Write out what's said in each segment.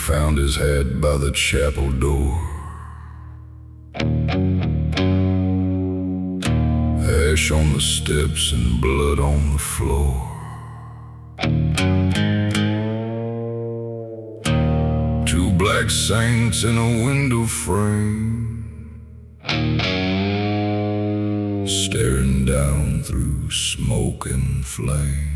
found his hat by the chapel door. Ash on the steps and blood on the floor. Two black saints in a window frame, staring down through smoke and flame.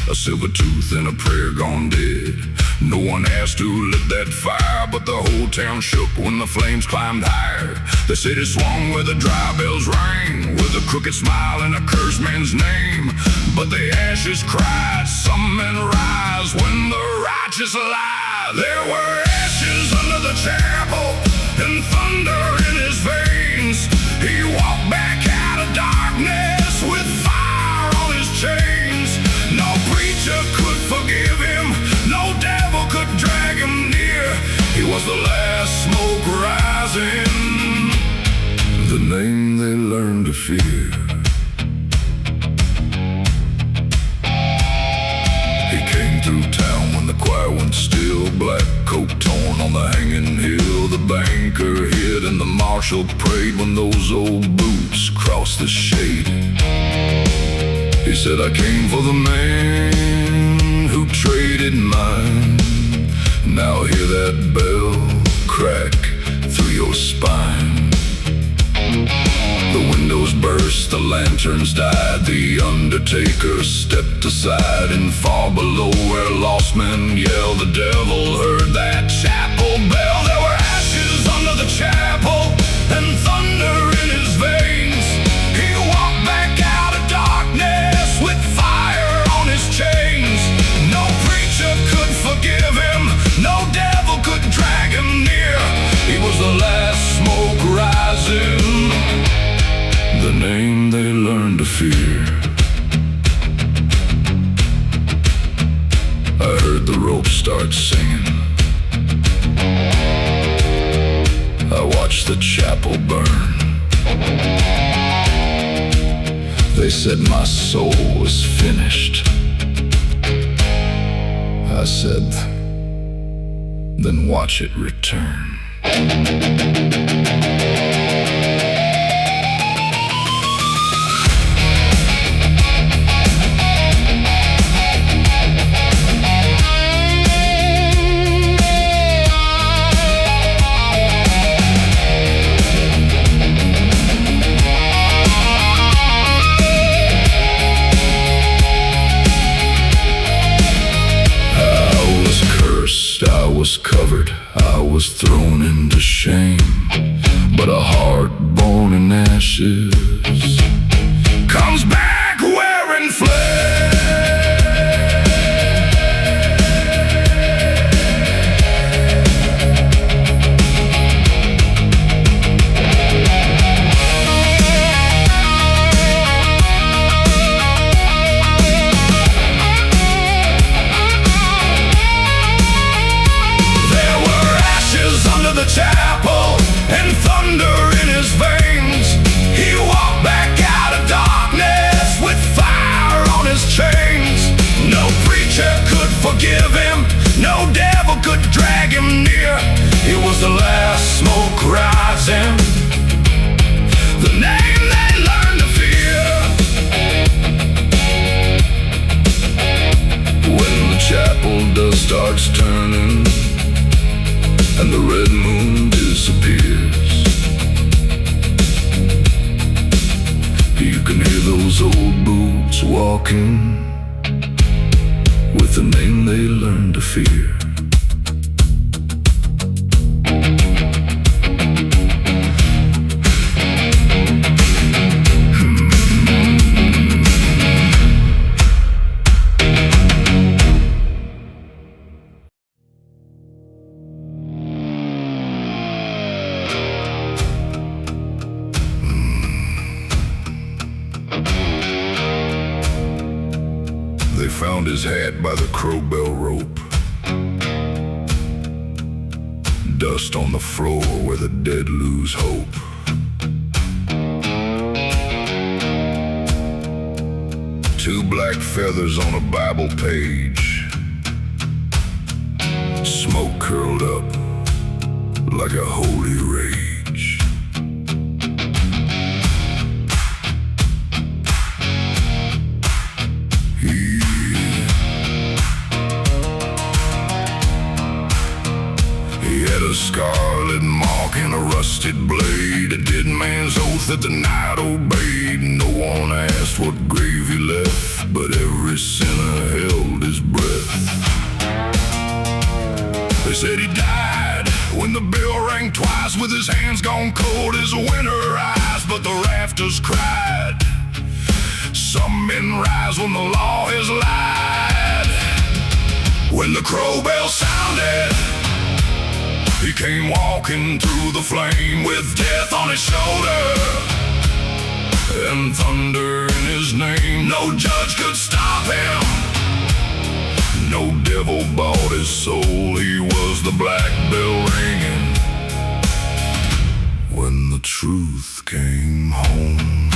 A silver tooth and a prayer gone dead. No one asked who lit that fire, but the whole town shook when the flames climbed higher. The city swung where the dry bells rang, with a crooked smile and a cursed man's name. But the ashes cried, some men rise when the righteous lie. There were ashes under the chapel and thunder in his veins. He walked back out of darkness with fire on his chains. No preacher could forgive him, no devil could drag him near. He was the last smoke rising, the name they learned to fear. He came through town when the choir went still, black coat torn on the hanging hill. The banker hid and the marshal prayed when those old boots crossed the shade. He said, I came for the man who traded mine. Now hear that bell crack through your spine. The windows burst, the lanterns died. The undertaker stepped aside, and far below where lost men yelled, the devil heard that chapel bell. There were ashes under the chapel and thunder in his veins. He walked back out of darkness with fire on his chains. No preacher could forgive him, no devil could drag him near. He was the last smoke rising, the name they learned to fear. I heard the rope start singing. I watched the chapel burn. They said my soul was finished. I said, then watch it return. I was covered, I was thrown into shame, but a heart born in ashes comes back wearing flames. The chapel and thunder in his veins. He walked back out of darkness with fire on his chains. No preacher could forgive him, no devil could drag him near. He was the last smoke rising, the name they learned to fear. When the chapel dust starts turning and the red moon disappears, you can hear those old boots walking with the name they learned to fear. they found his hat by the crowbell rope. Dust on the floor where the dead lose hope. Two black feathers on a Bible page. Smoke curled up like a holy rage. He had a scarlet mark and a rusted blade, a dead man's oath that the night obeyed. No one asked what grave he left, but every sinner held his breath. They said he died when the bell rang twice, with his hands gone cold as winter ice. But the rafters cried, some men rise when the law has lied. When the crow bell sounded, he came walking through the flame with death on his shoulder and thunder in his name. No judge could stop him, no devil bought his soul. He was the black bell ringing when the truth came home.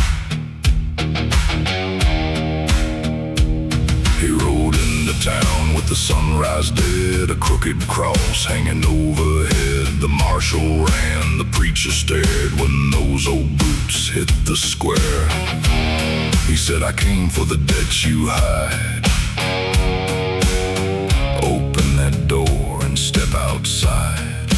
He rode into town with the sunrise dead, a crooked cross hanging overhead. The marshal ran, the preacher stared when those old boots hit the square. He said, I came for the debt you hide. Open that door and step outside.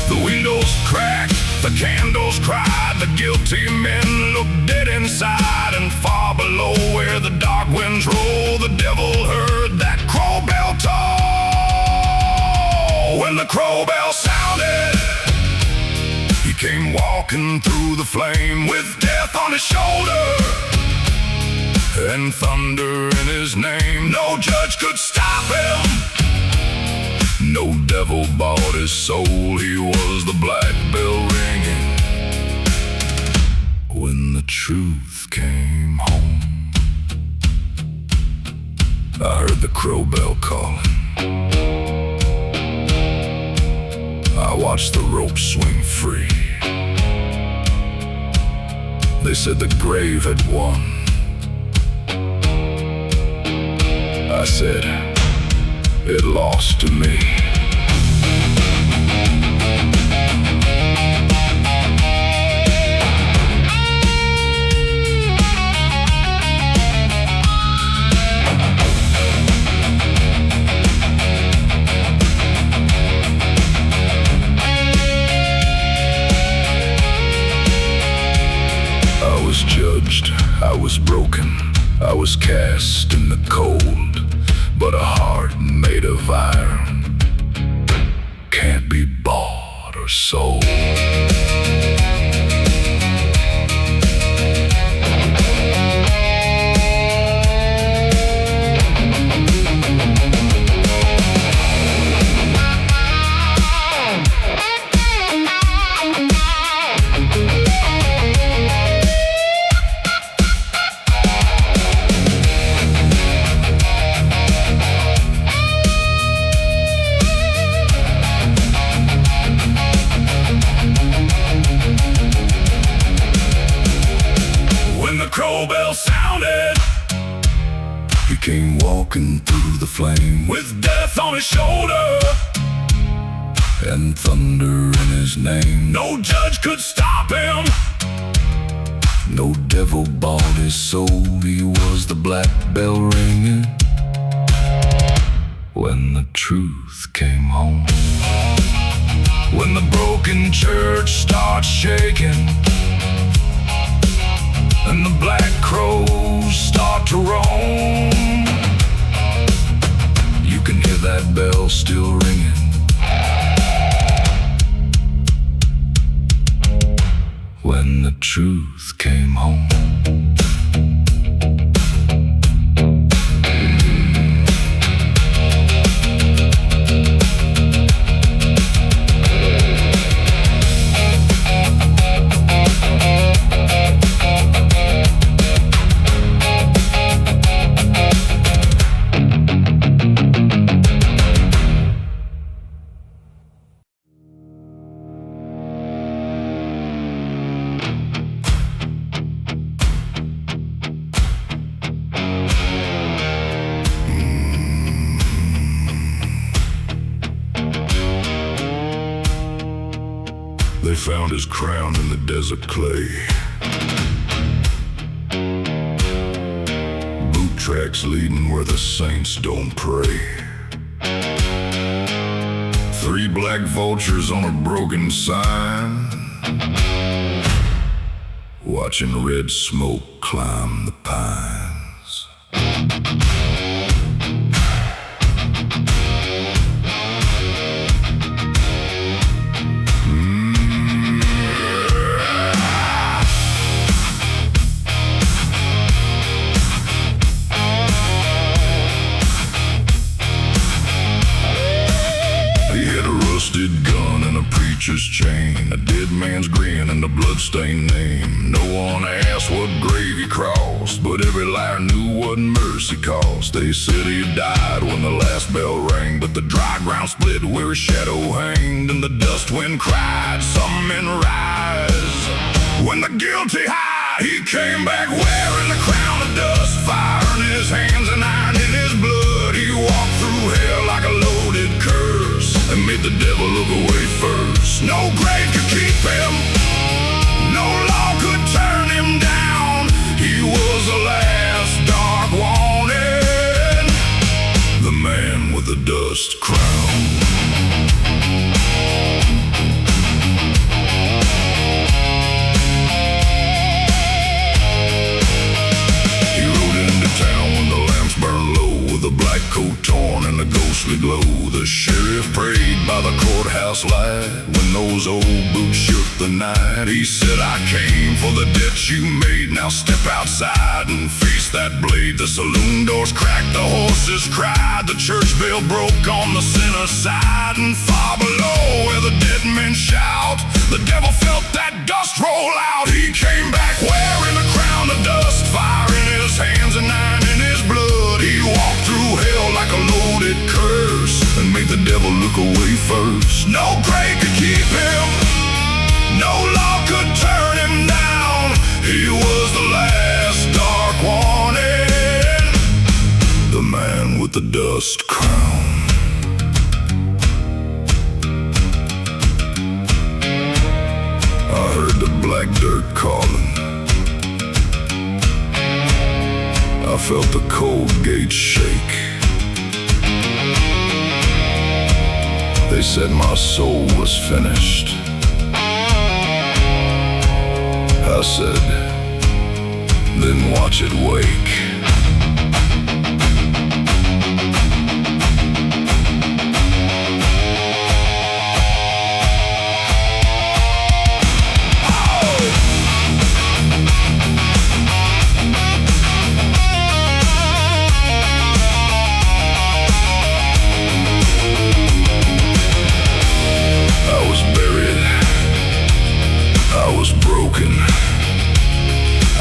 The windows cracked, the candles cried, the guilty men looked dead inside. And far below where the dark winds roll, the devil heard that crow bell toll. When the crow bell sounded, he came walking through the flame with death on his shoulder and thunder in his name. No judge could stop him, no devil bought his soul. He was the black bell ringing when the truth came home. I heard the crow bell calling, I watched the rope swing free. They said the grave had won. I said, it lost to me. I was judged, I was broken, I was cast in the cold. But a heart made of iron can't be bought or sold. Crow bell sounded, he came walking through the flame with death on his shoulder and thunder in his name. No judge could stop him, no devil bought his soul. He was the black bell ringing when the truth came home. When the broken church starts shaking and the black crows start to roam, you can hear that bell still ringing when the truth came home. They found his crown in the desert clay. Boot tracks leading where the saints don't pray. 3 black vultures on a broken sign, watching red smoke climb the pines. Gun and a preacher's chain, a dead man's grin and a bloodstained name. No one asked what grave he crossed, but every liar knew what mercy cost. They said he died when the last bell rang, but the dry ground split where his shadow hanged, and the dust wind cried, "Some men rise." When the guilty high, he came back wearing the crown of dust, fire in his hands and iron in his blood. He walked through hell like a loaded curse and made the devil look away first. No grave could keep him, no law could turn him down. He was the last dark warning, the man with the dust crown. He rode into town when the lamps burned low, with a black coat torn and a ghostly glow. The sheriff prayed by the courthouse light when those old boots shook the night. He said, "I came for the debt you made. Now step outside and face that blade." The saloon doors cracked, the horses cried, the church bell broke on the sinner's side. And far below where the dead men shout, the devil felt that dust roll out. He came back wearing a crown of dust, fire in his hands and iron in his blood. He walked through hell like a loaded curse and made the devil look away first. No grave could keep him, no law could turn him down. He was the last dark warning, the man with the dust crown. I heard the black dirt calling, I felt the cold gates shake. They said my soul was finished. I said, then watch it wake.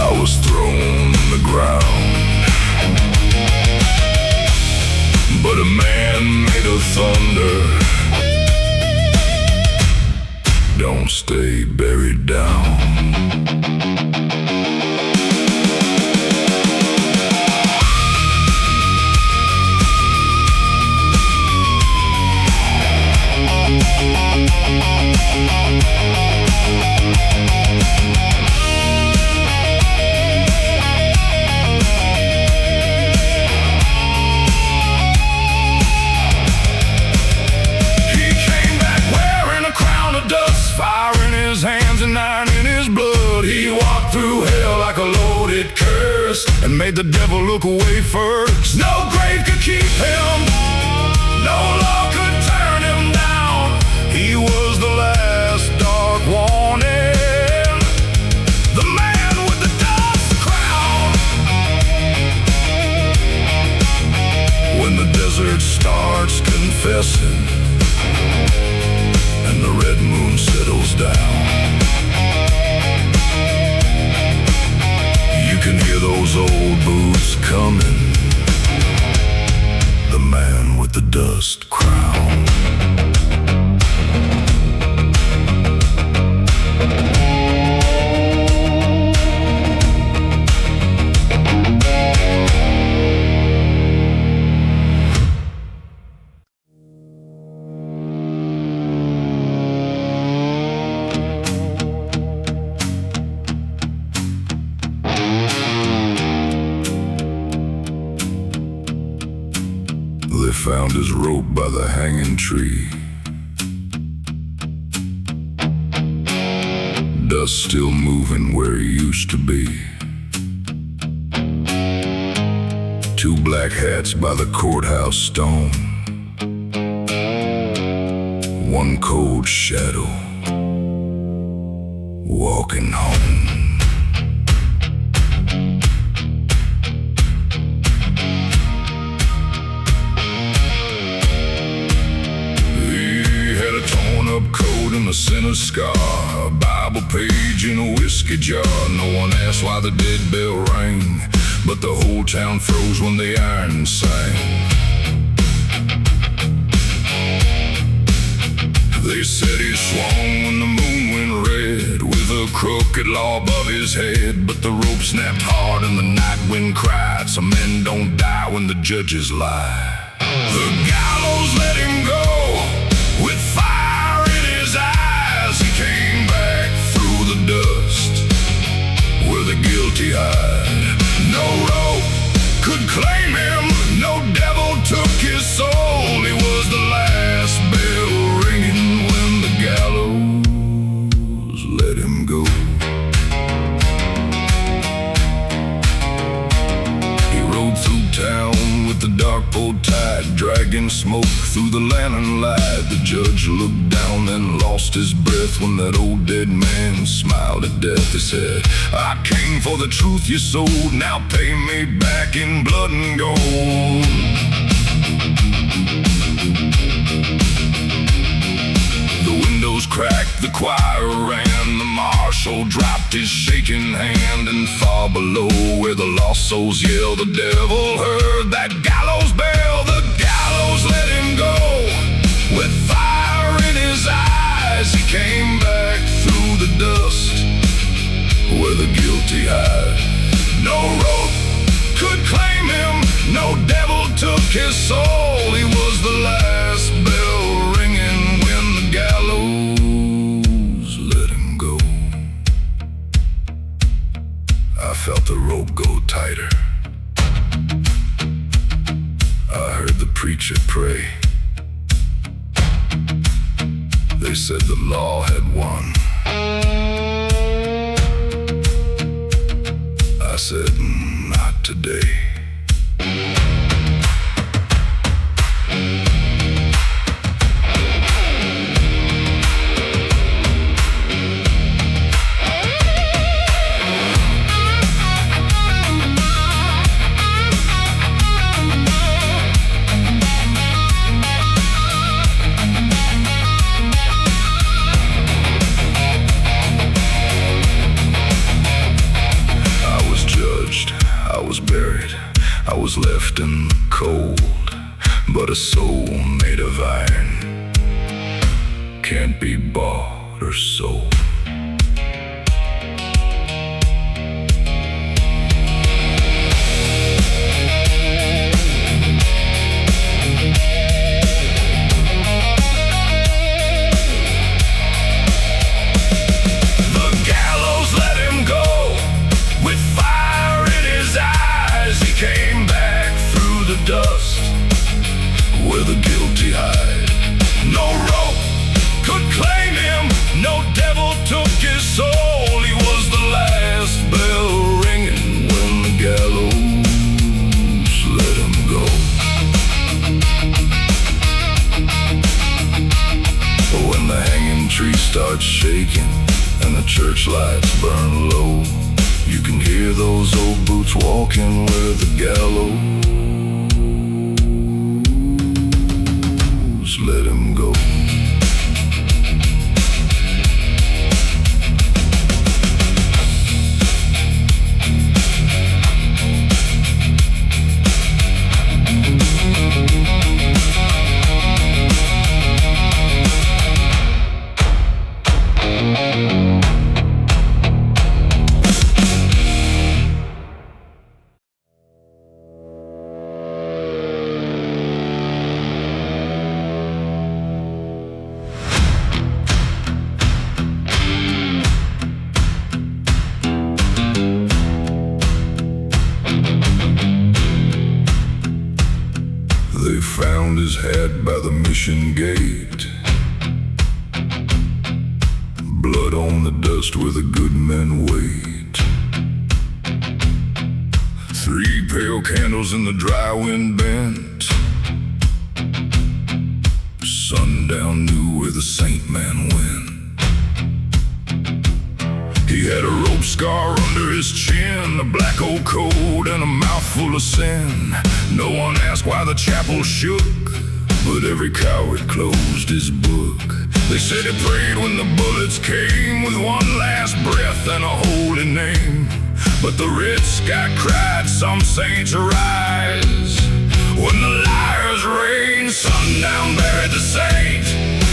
I was thrown on the ground, but a man made of thunder don't stay buried down. And made the devil look away first. No grave could keep him, no law could turn him down. He was the last dark warning, the man with the dust crown. When the desert starts confessing and the red moon settles down, you can hear those old boots coming, the man with the dust crown. found his rope by the hanging tree. Dust still moving where he used to be. Two black hats by the courthouse stone. One cold shadow walking home. And a sinner's scar, a Bible page in a whiskey jar. No one asked why the dead bell rang, but the whole town froze when the iron sang. They said he swung when the moon went red, with a crooked law above his head. But the rope snapped hard and the night wind cried, some men don't die when the judges lie. The gallows let him go, with fire in his eyes. He came back through the dust, where the guilty hide. No rope could claim him, no devil took his soul. He was the last bell ringing when the gallows let him go. He rode through town with the dark pulled tide, dragging smoke through the lantern light. The judge looked down and lost his breath when that old dead man smiled at death. He said, I came for the truth you sold, now pay me back in blood and gold. The windows cracked, the choir ran, the marshal dropped his shaking hand. And far below, where the lost souls yell, the devil heard that gallows bell. The gallows let him go, with fire in his eyes. He came back through the dust, where the guilty hide. No rope could claim him, no devil took his soul. He was the last bell ringing when the gallows let him go. I felt the rope go tighter. I heard the preacher pray. They said the law had won. I said, not today. I was left in the cold, but a soul made of iron can't be bought or sold. Dust, where the guilty hide. No rope could claim him, no devil to They found his hat by the mission gate, blood on the dust where the good men wait. 3 pale candles in the dry wind bent. Sundown knew where the saint man went. He had a rope scar under his chin, a black old coat and a mouthful of sin. No one asked why the chapel shook, but every coward closed his book. They said he prayed when the bullets came, with one last breath and a holy name. But the red sky cried, some saints arise. When the liars reigned, sundown buried the saint,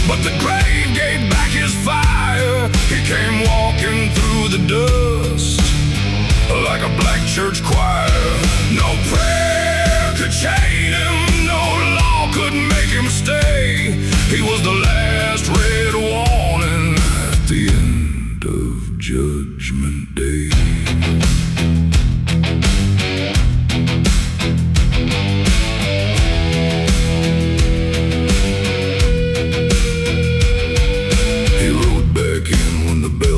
but the grave gave back his fire. He came walking through the dust like a black church choir. No prayer could chain him, no law could make him stay. He was the last red warning at the end of Judgment Day.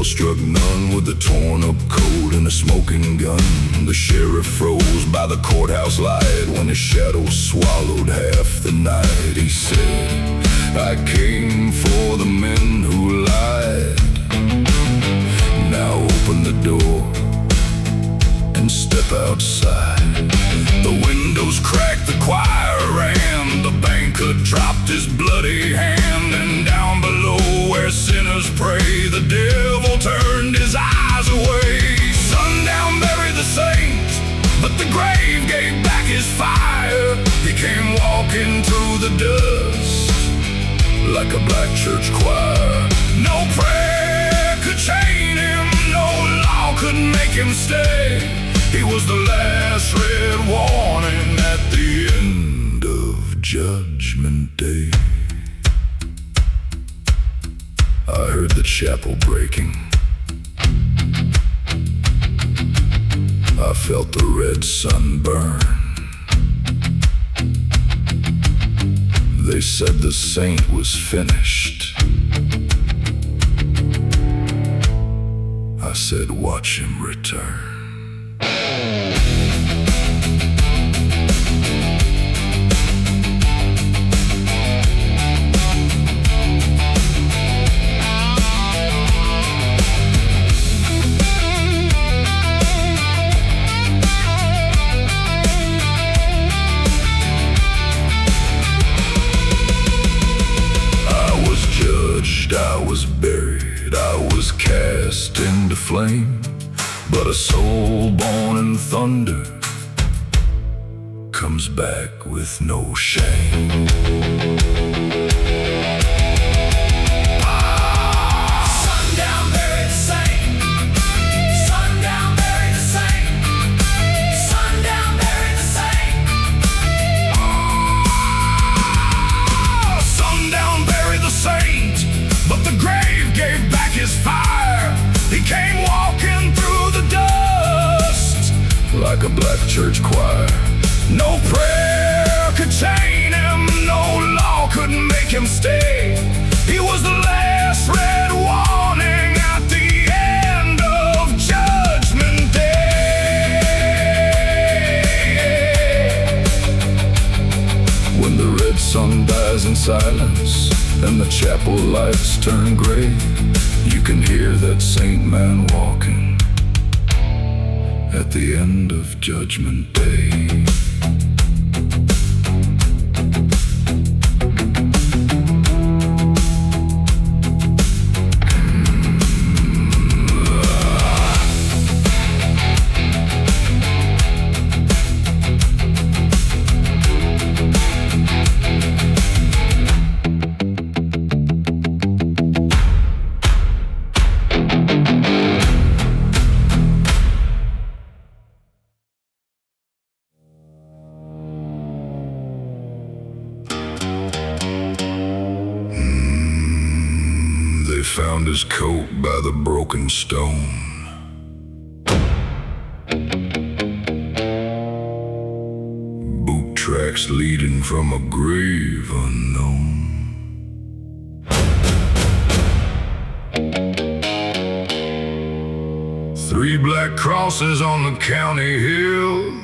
Struck none with a torn up coat and a smoking gun. The sheriff froze by the courthouse light when his shadow swallowed half the night. He said, I came for the men who lied. Now open the door and step outside. The windows cracked, the choir ran, the banker dropped his bloody hand, and down below where sinners pray, the devil turned his eyes away. Sundown buried the saint, but the grave gave back his fire. He came walking through the dust like a black church choir. No prayer could chain him, no law could make him stay. He was the last red warning at the end of Judgment Day. I heard the chapel breaking. I felt the red sun burn. They said the saint was finished. I said, watch him return. I was buried, I was cast into flame, but a soul born in thunder comes back with no shame. Sundown buried the saint. Sundown buried the saint. Sundown buried the saint. Sundown buried the saint, but the grave gave back his fire. He came walking through the dust like a black church choir. No prayer could chain him, no law could make him stay. He was the last red warning at the end of Judgment Day. When the red sun dies in silence and the chapel lights turn gray, you can hear that saint man walking at the end of Judgment Day. Found his coat by the broken stone. Boot tracks leading from a grave unknown. Three black crosses on the county hill.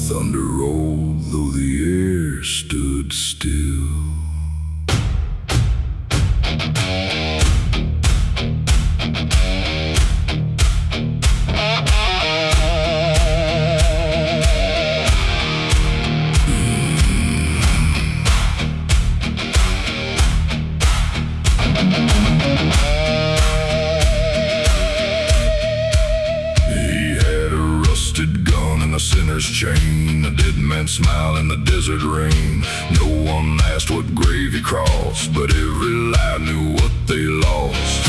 Thunder rolled though the air stood still. Sinner's chain, a dead man's smile in the desert rain. No one asked what grave he crossed, but every lie knew what they lost.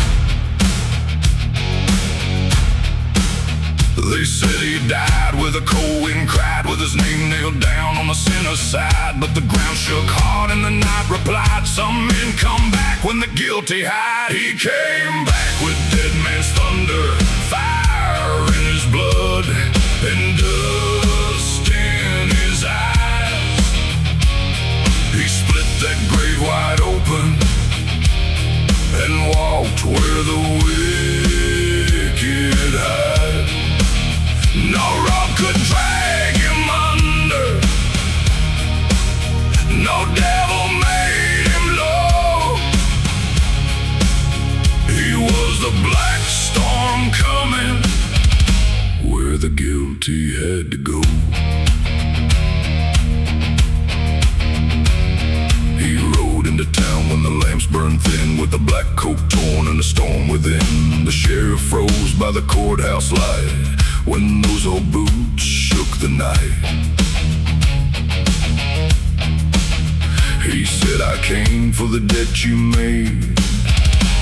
They said he died with a cold wind cried, with his name nailed down on the sinner's side. But the ground shook hard and the night replied, some men come back when the guilty hide. He came back with dead man's thunder, fire in his blood, and dust in his eyes. He split that grave wide open and walked where the wicked hide. No rope could drag him under, no devil made him low. He was the black storm coming, where the guilty had to go. He rode into town when the lamps burned thin, with the black coat torn and the storm within. The sheriff froze by the courthouse light when those old boots shook the night. He said, I came for the debt you made,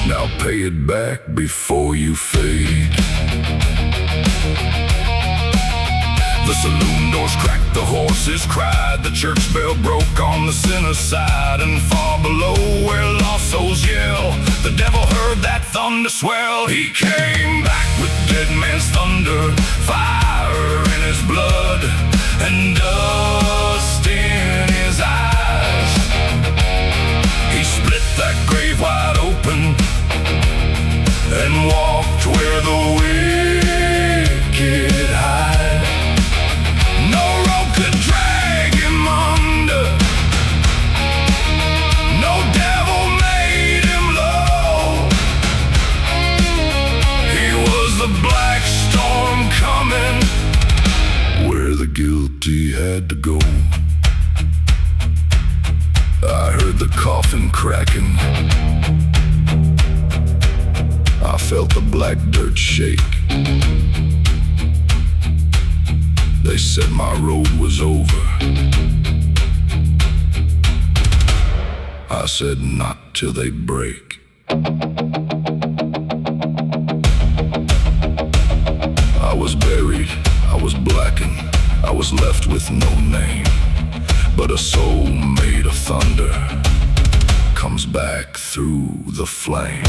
now pay it back before you fade. The saloon doors cracked, the horses cried, the church bell broke on the sinner's side. And far below where lost souls yell, the devil heard that thunder swell. He came back with dead man's thunder, fire in his blood, and dust in his eyes. He split that grave wide open and walked where the wicked hide. No rope could drag him under, no devil made him low. He was the black storm coming, where the guilty had to go. I heard the coffin cracking, I felt the black dirt shake. They said my road was over. I said not till they break. I was buried, I was blackened, I was left with no name. But a soul made of thunder comes back through the flame.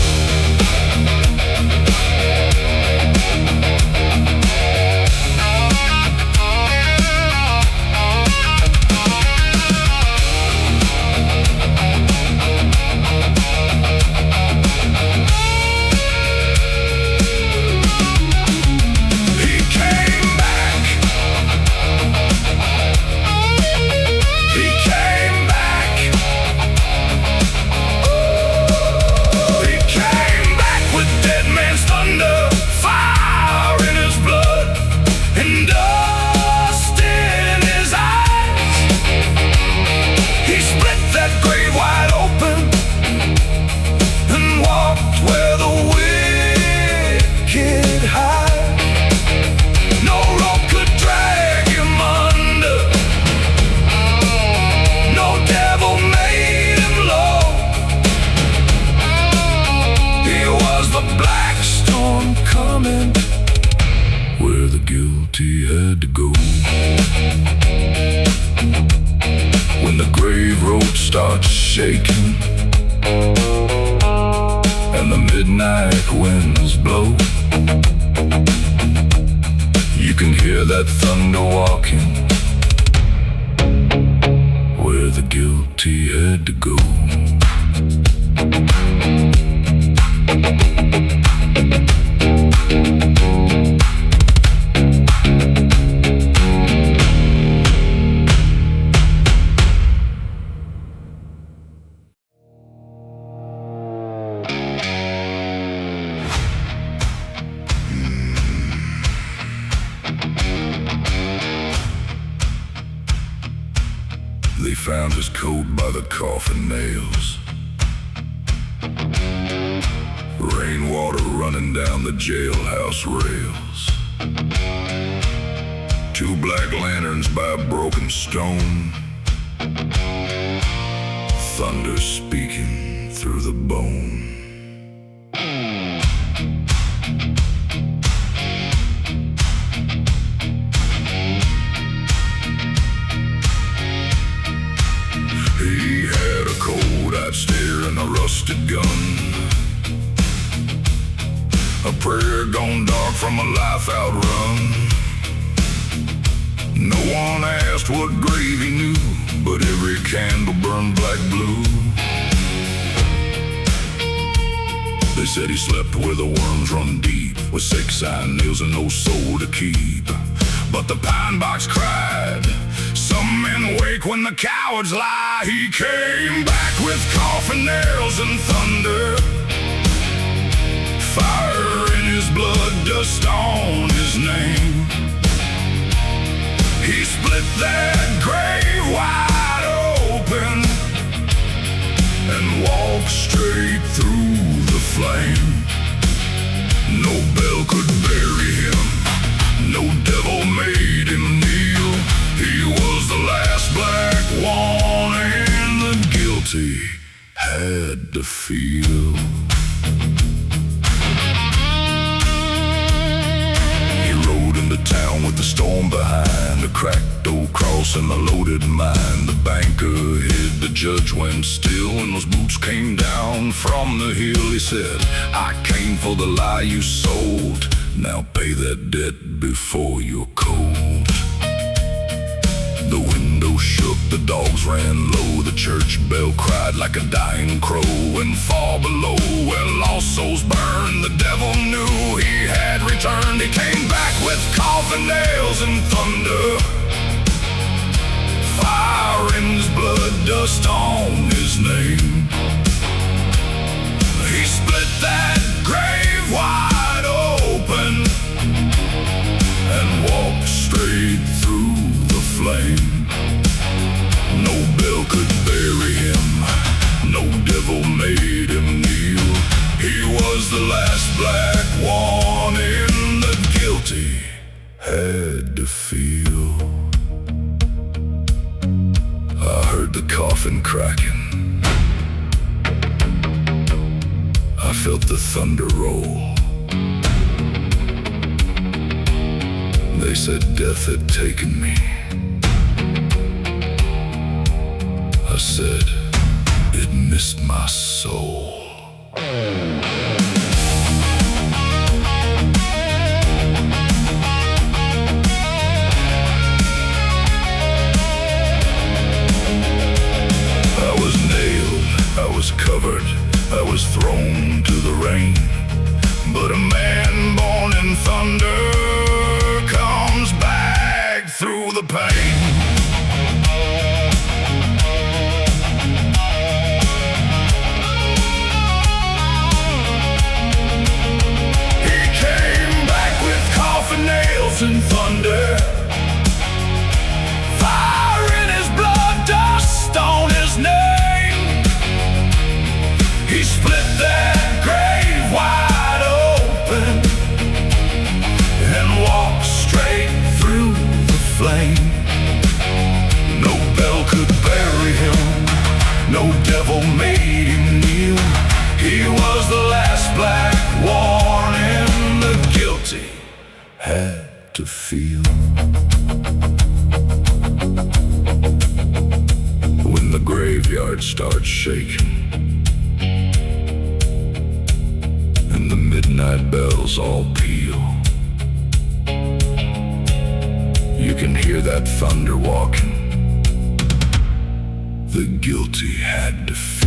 He had to go. When the grave road starts shaking and the midnight winds blow, you can hear that thunder walking where the guilty had to go. They found his coat by the coffin nails, rainwater running down the jailhouse rails, 2 black lanterns by a broken stone, thunder speaking through the bone. He had a cold-eyed stare and a rusted gun, a prayer gone dark from a life outrun. No one asked what grave he knew, but every candle burned black blue. They said he slept where the worms run deep, with 6 iron nails and no soul to keep. But the pine box cried, some men wake when the cowards lie. He came back with coffin nails and thunder, fire in his blood, dust on his name. He split that grave wide open and walked straight through the flame. No bell could bury him, no devil made him kneel. He was the last black one and the guilty had to feel. He rode into town with the storm behind, a cracked old cross and a loaded mine. The banker hid, the judge went still when those boots came down from the hill. He said, I came for the lie you sold, now pay that debt before you're cold. The window shook, the dogs ran low, the church bell cried like a dying crow. And far below, where lost souls burned, the devil knew he had returned. He came back with coffin nails and thunder, fire in his blood, dust on his name. He split that grave wide open and walked straight through the flame. No bell could bury him, no devil made him kneel. He was the last black one and the guilty had to feel. I heard the coffin cracking, I felt the thunder roll. They said death had taken me. I said it missed my soul. I was nailed, I was covered, I was thrown to the rain. But a man born in thunder comes back through the pain. Nails and thunder, fire in his blood, dust on his name. He split that grave wide open and walked straight through the flame. No bell could bury him, no devil made him kneel. He was the last black one and the guilty had to feel. When the graveyard starts shaking and the midnight bells all peal, can hear that thunder walking. The guilty had to feel.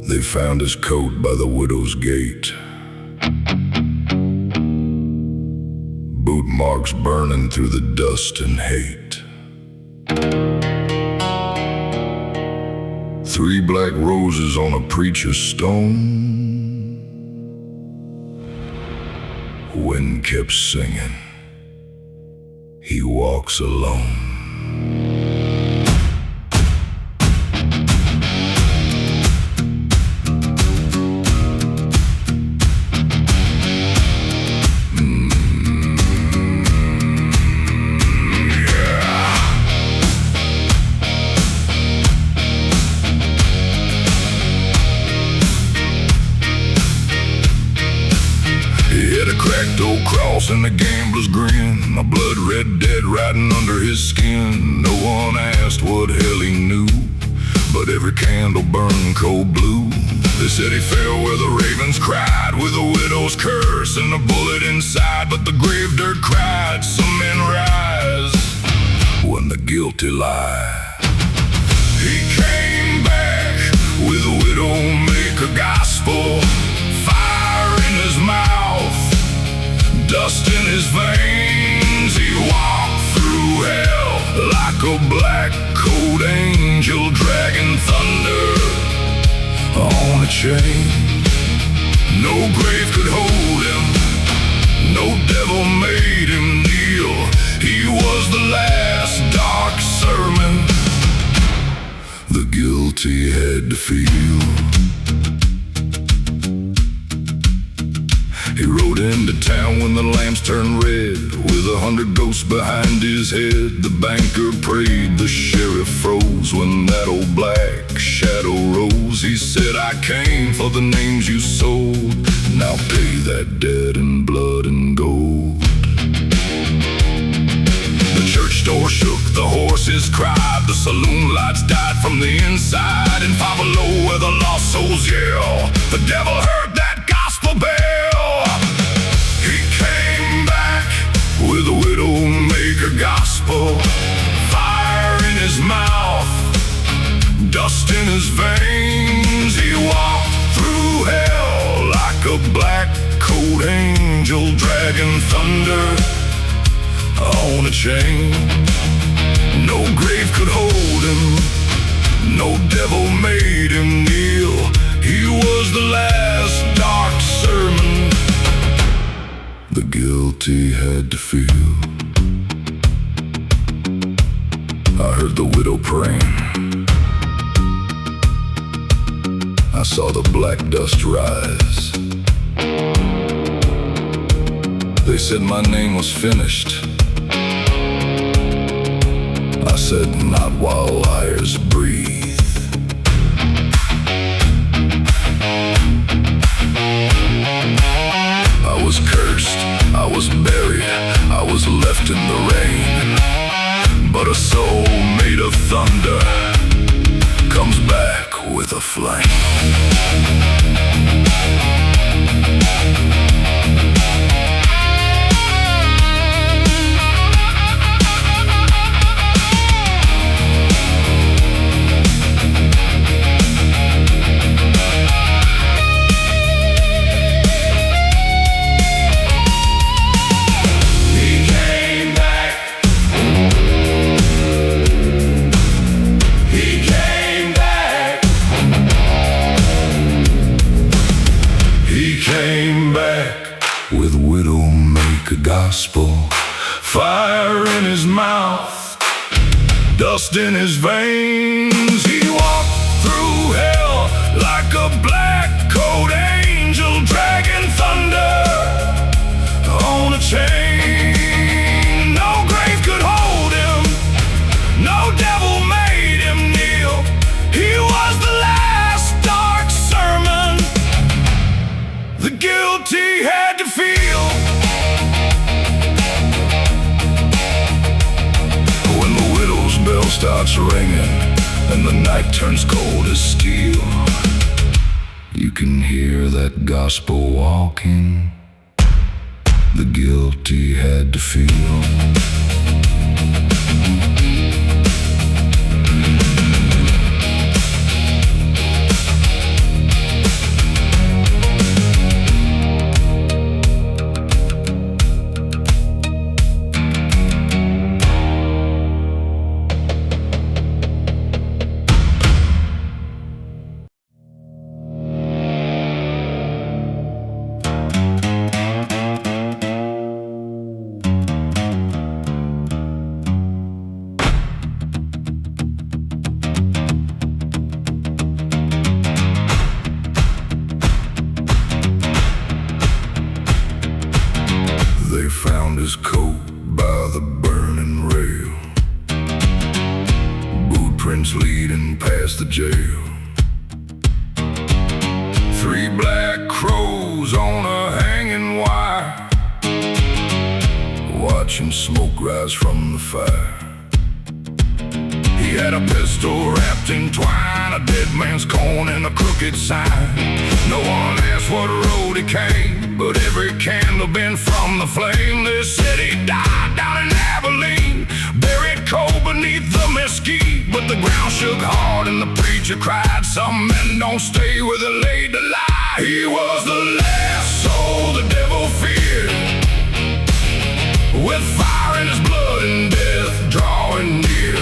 They found his coat by the widow's gate. Boot marks burning through the dust and hate. 3 black roses on a preacher's stone. Wind kept singing, he walks alone. Old cross and a gambler's grin, a blood-red dead riding under his skin. No one asked what hell he knew, but every candle burned cold blue. They said he fell where the ravens cried, with a widow's curse and a bullet inside. But the grave dirt cried, some men rise when the guilty lie. He came back with a Widowmaker gospel, fire in his mouth, dust in his veins. He walked through hell like a black-coat angel, dragging thunder on a chain. No grave could hold him, no devil made him kneel. He was the last dark sermon the guilty had to feel. He rode into town when the lamps turned red, with 100 ghosts behind his head. The banker prayed, the sheriff froze when that old black shadow rose. He said, I came for the names you sold, now pay that debt in blood and gold. The church door shook, the horses cried, the saloon lights died from the inside. And far below where the lost souls yell, the devil heard that gospel bell. He came back with a Widowmaker gospel, fire in his mouth, dust in his veins. He walked through hell like a black-coat angel, dragging thunder on a chain. No grave could hold him, no devil made him kneel. He was the last dark sermon the guilty had to feel. I heard the widow praying, I saw the black dust rise. They said my name was finished. I said, not while liars breathe. I was cursed, I was buried, I was left in the rain. But a soul made of thunder comes back with a flame. came back with Widowmaker gospel. Fire in his mouth, dust in his veins. He walked through hell like a black coat angel, dragging thunder on a chain. No grave could hold him, no devil made him kneel. He was the last dark sermon the guilty had to feel. When the widow's bell starts ringing and the night turns cold as steel, you can hear that gospel walking the guilty had to feel. They found his coat by the burning rail, boot prints leading past the jail. 3 black crows on a hanging wire, watching smoke rise from the fire. He had a pistol wrapped in twine, a dead man's corn and a crooked sign. No one asked what road he came, but every candle bent from the flame. They said he died down in Abilene, buried cold beneath the mesquite. But the ground shook hard and the preacher cried, some men don't stay where they're laid to lie. He was the last soul the devil feared, with fire in his blood and death drawing near.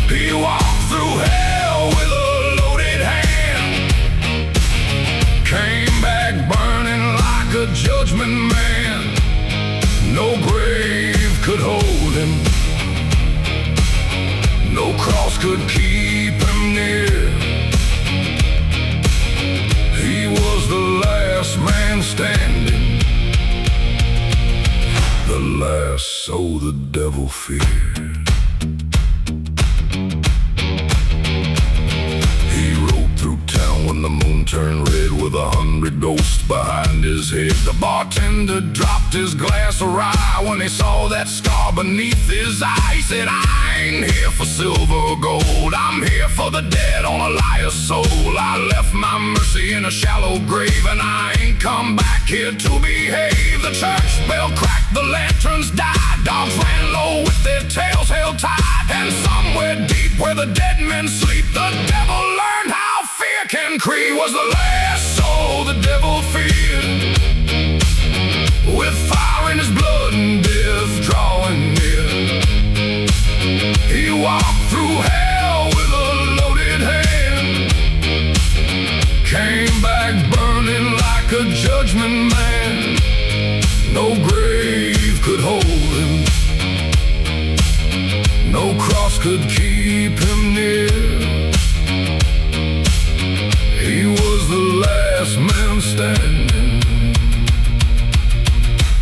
He walked through hell with a loaded hand, came back burning like a judgment man. No grave could hold him, no cross could keep him near. He was the last man standing, the last soul the devil feared. When the moon turned red with 100 ghosts behind his head, the bartender dropped his glass of rye when he saw that scar beneath his eye. He said, I ain't here for silver or gold, I'm here for the dead on a liar's soul. I left my mercy in a shallow grave, and I ain't come back here to behave. The church bell cracked, the lanterns died, dogs ran low with their tails held tight, and somewhere deep where the dead men sleep, the devil learned how fear can creep. Was the last soul the devil feared, with fire in his blood and death drawing near. He walked through hell with a loaded hand, came back burning like a judgment man. No grave could hold him, no cross could keep him near. He was the last man standing,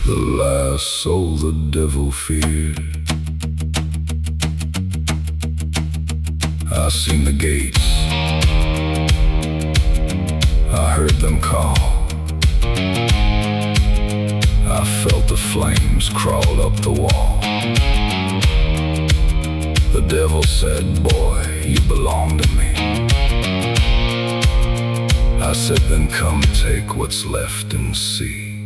the last soul the devil feared. I seen the gates, I heard them call, I felt the flames crawl up the wall. The devil said, boy, you belong to me. I said, then come take what's left and see.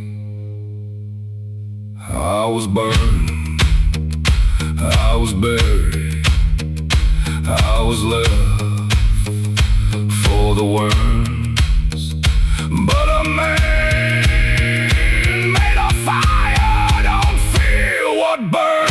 I was burned, I was buried, I was left for the worms. But a man made of fire don't feel what burns.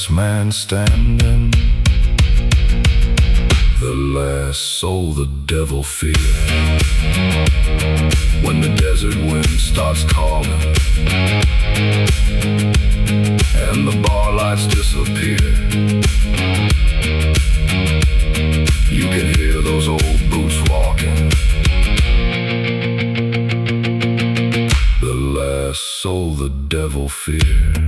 last man standing, the last soul the devil feared. When the desert wind starts calling and the bar lights disappear, you can hear those old boots walking. The last soul the devil feared.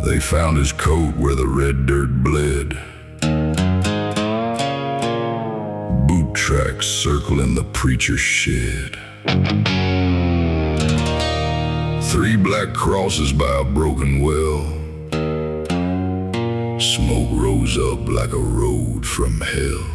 They found his coat where the red dirt bled, boot tracks circling the preacher's shed, 3 black crosses by a broken well. Smoke rose up like a road from hell.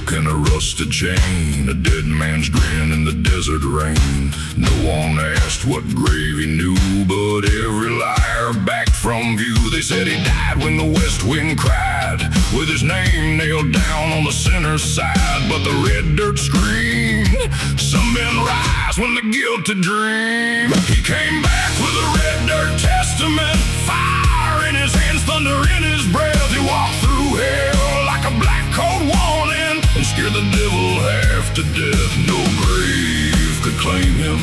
And a rusted chain, a dead man's grin in the desert rain. No one asked what grave he knew, but every liar backed from view. They said he died when the west wind cried, with his name nailed down on the sinner's side. But the red dirt screamed, some men rise when the guilty dream. He came back with a red dirt testament, fire in his hands, thunder in his breath. He walked through hell like a black coat warning, and scared the devil half to death. No grave could claim him,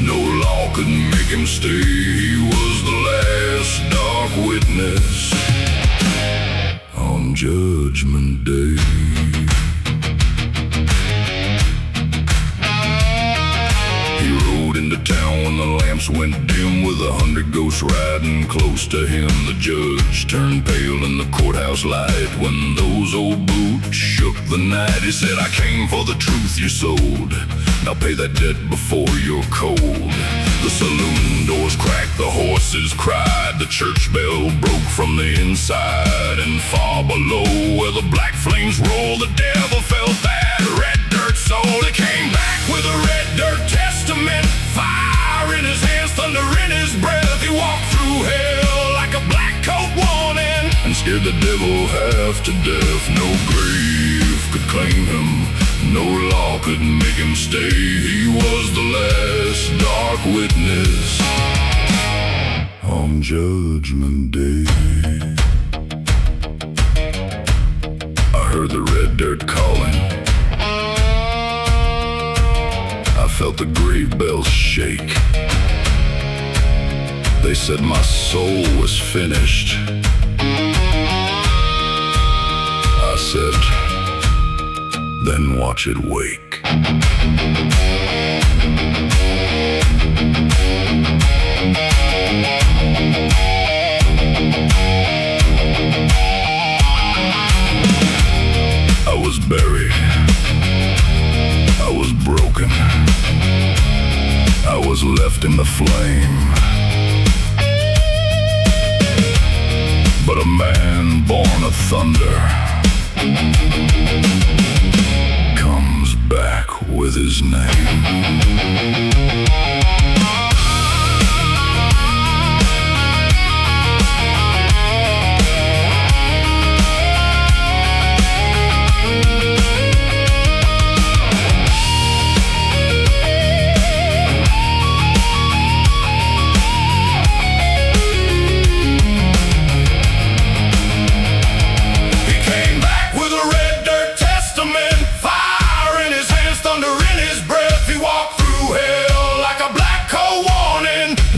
no law could make him stay. He was the last dark witness on Judgment Day. He rode into town when the lamps went dim, with 100 ghosts riding close to him. The judge turned pale in the courthouse light when those old boots shook the night. He said, I came for the truth you sold, now pay that debt before you're cold. The saloon doors cracked, the horses cried, the church bell broke from the inside. And far below where the black flames rolled, the devil felt that red dirt soul. He came back with a red dirt testament, fire in his hands, thunder in his breath. He walked through hell like a black coat warning, and scared the devil half to death. No grave could claim him, no law could make him stay. He was the last dark witness on Judgment Day. I heard the red dirt calling, I felt the grave bells shake. They said my soul was finished. I said, then watch it wake. I was buried, I was broken, I was left in the flame. But a man born of thunder comes back with his name.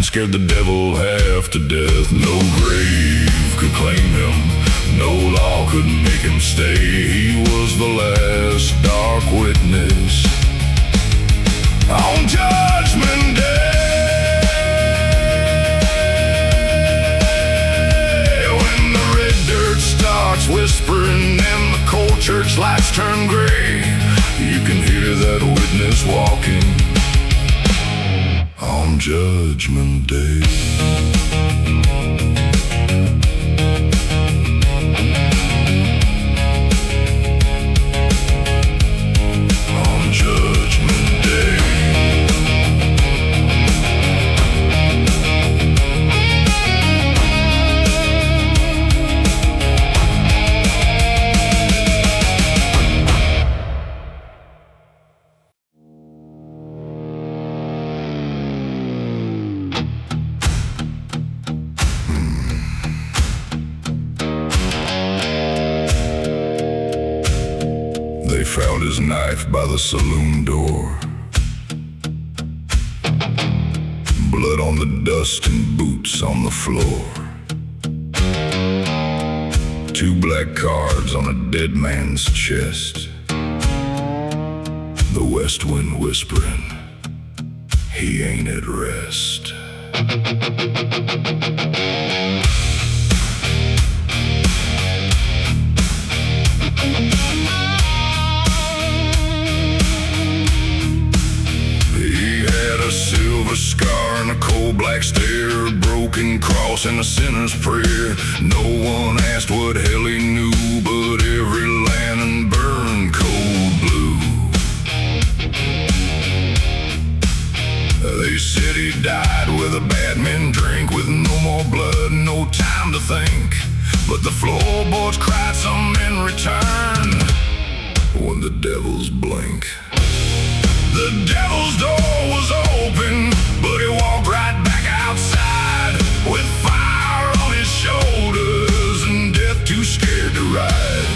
Scared the devil half to death. No grave could claim him, no law could make him stay. He was the last dark witness on Judgment Day. When the red dirt starts whispering and the cold church lights turn gray, you can hear that witness walking on on Judgment Day. On Judgment Day. They found his knife by the saloon door. Blood on the dust and boots on the floor. 2 black cards on a dead man's chest. The west wind whispering, he ain't at rest. A silver scar and a cold black stare, a broken cross and a sinner's prayer. No one asked what hell he knew, but every lantern burned cold blue. They said he died with a bad man drink, with no more blood, no time to think. But the floorboards cried some in return when the devils blink. The devil's door was open, but he walked right back outside, with fire on his shoulders and death too scared to ride.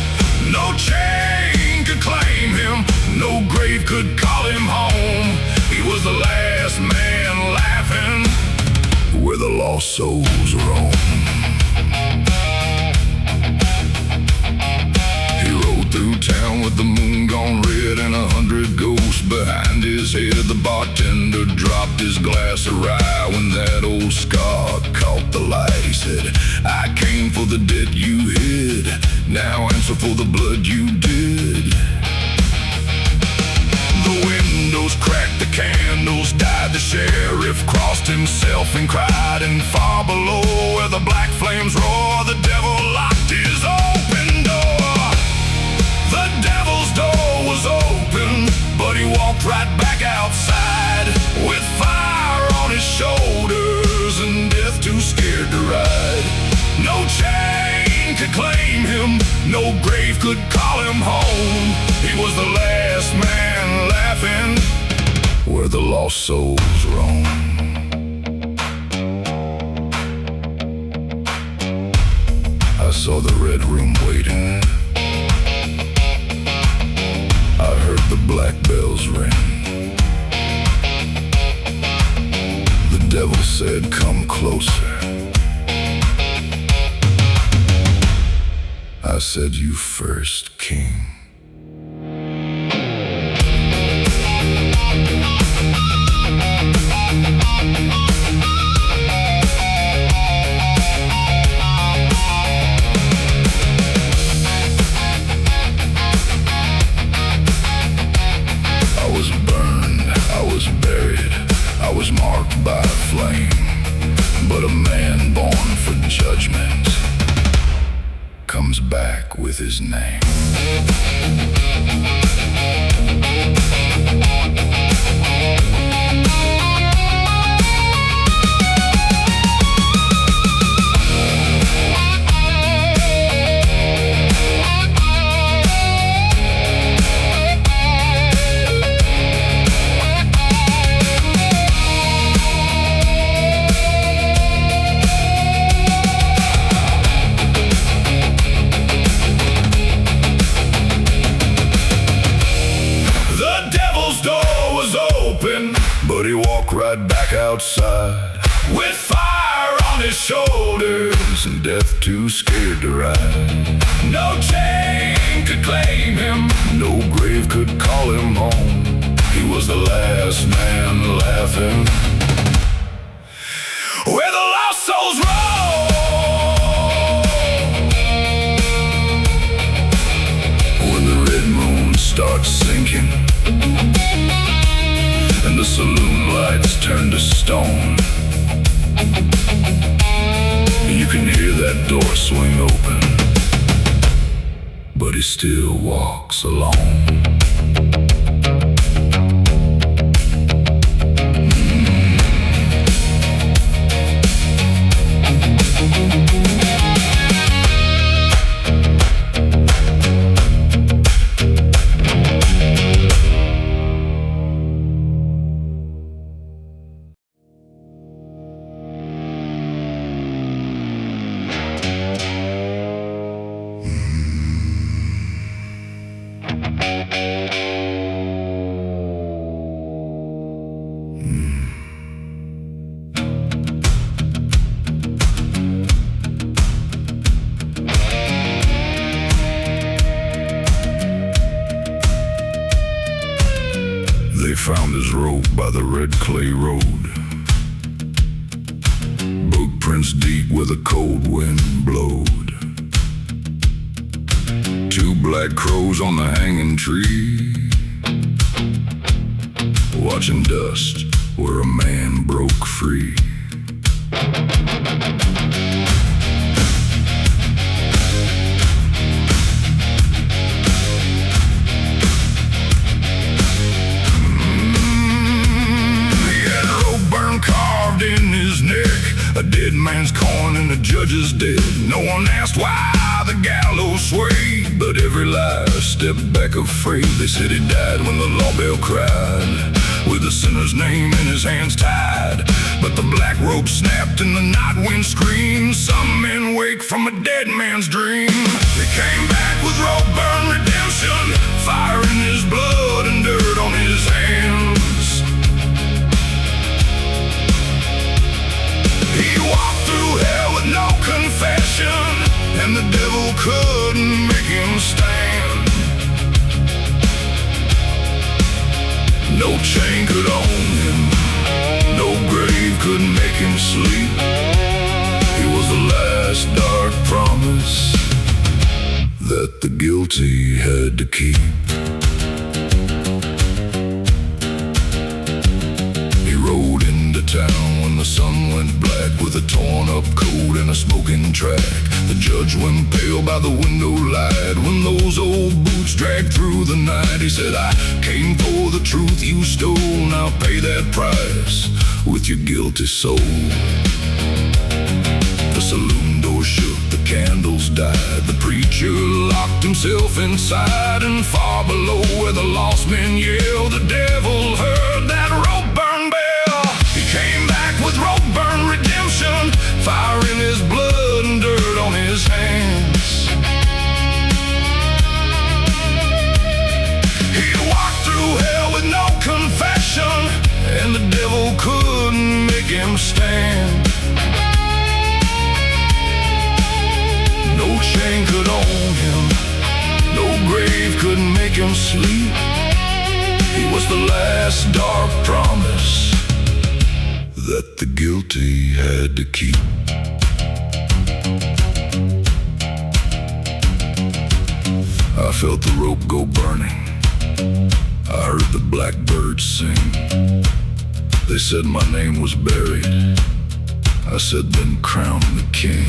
No chain could claim him, no grave could call him home. He was the last man laughing, where the lost souls roam. Through town with the moon gone red and 100 ghosts behind his head. The bartender dropped his glass of rye when that old scar caught the light. He said, I came for the debt you hid, now answer for the blood you did. The windows cracked, the candles died. The sheriff crossed himself and cried, and far below where the black flames roar, the devil locked his open door. The devil's door was open, but he walked right back outside, with fire on his shoulders and death too scared to ride. No chain could claim him, no grave could call him home. He was the last man laughing, where the lost souls roam. I saw the red room waiting, I heard the black bells ring. The devil said, come closer. I said, you first, king. Marked by a flame, but a man born for judgment comes back with his name. But he walked right back outside, with fire on his shoulders and death too scared to ride. No chain could claim him, no grave could call him home. He was the last man laughing, where the lost souls roam. When the red moon starts sinking and the saloon lights turn to stone, stone. You can hear that door swing open, but he still walks alone. They found his rope by the red clay road, boot prints deep where the cold wind blowed. Two black crows on the hanging tree, watching dust where a man broke free. In his neck, a dead man's coin and the judge is dead. No one asked why the gallows swayed, but every liar stepped back afraid. They said he died when the law bell cried, with the sinner's name in his hands tied. But the black rope snapped and the night wind screamed. Some men wake from a dead man's dream. They came back with rope burn redemption, fire in his blood and dirt on his hands. He walked through hell with no confession, and the devil couldn't make him stand. No chain could own him, no grave could make him sleep. He was the last dark promise that the guilty had to keep. He rode into town when the sun went black, with a torn up coat and a smoking track. The judge went pale by the window light when those old boots dragged through the night. He said, I came for the truth you stole, now pay that price with your guilty soul. The saloon door shook, the candles died, the preacher locked himself inside, and far below where the lost men yelled, the devil heard that rope burn bell. He came back with rope burn redemption, fire in his blood and dirt on his hands. He walked through hell with no confession, and the devil couldn't make him stand. No chain could own him, no grave could make him sleep. He was the last dark promise that the guilty had to keep. I felt the rope go burning, I heard the blackbirds sing. They said my name was buried, I said then crown the king.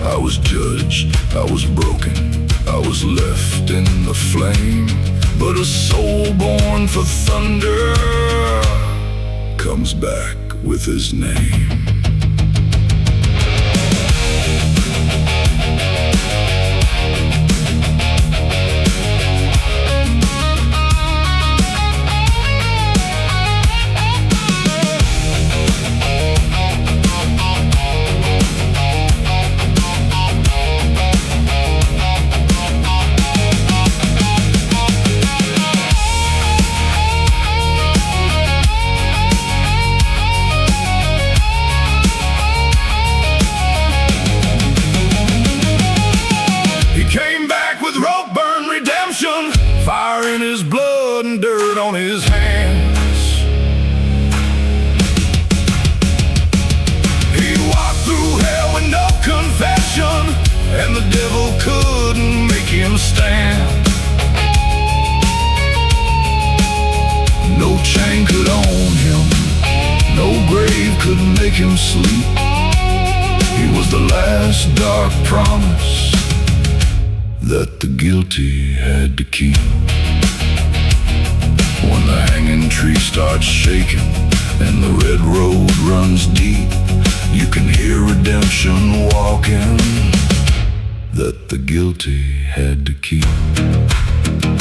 I was judged, I was broken, I was left in the flame. But a soul born for thunder comes back with his name. Fire in his blood and dirt on his hands. He walked through hell with no confession, and the devil couldn't make him stand. couldn't make him sleep. He was the last dark promise that the guilty had to keep. When the hanging tree starts shaking and the red road runs deep, you can hear redemption walking that the guilty had to keep.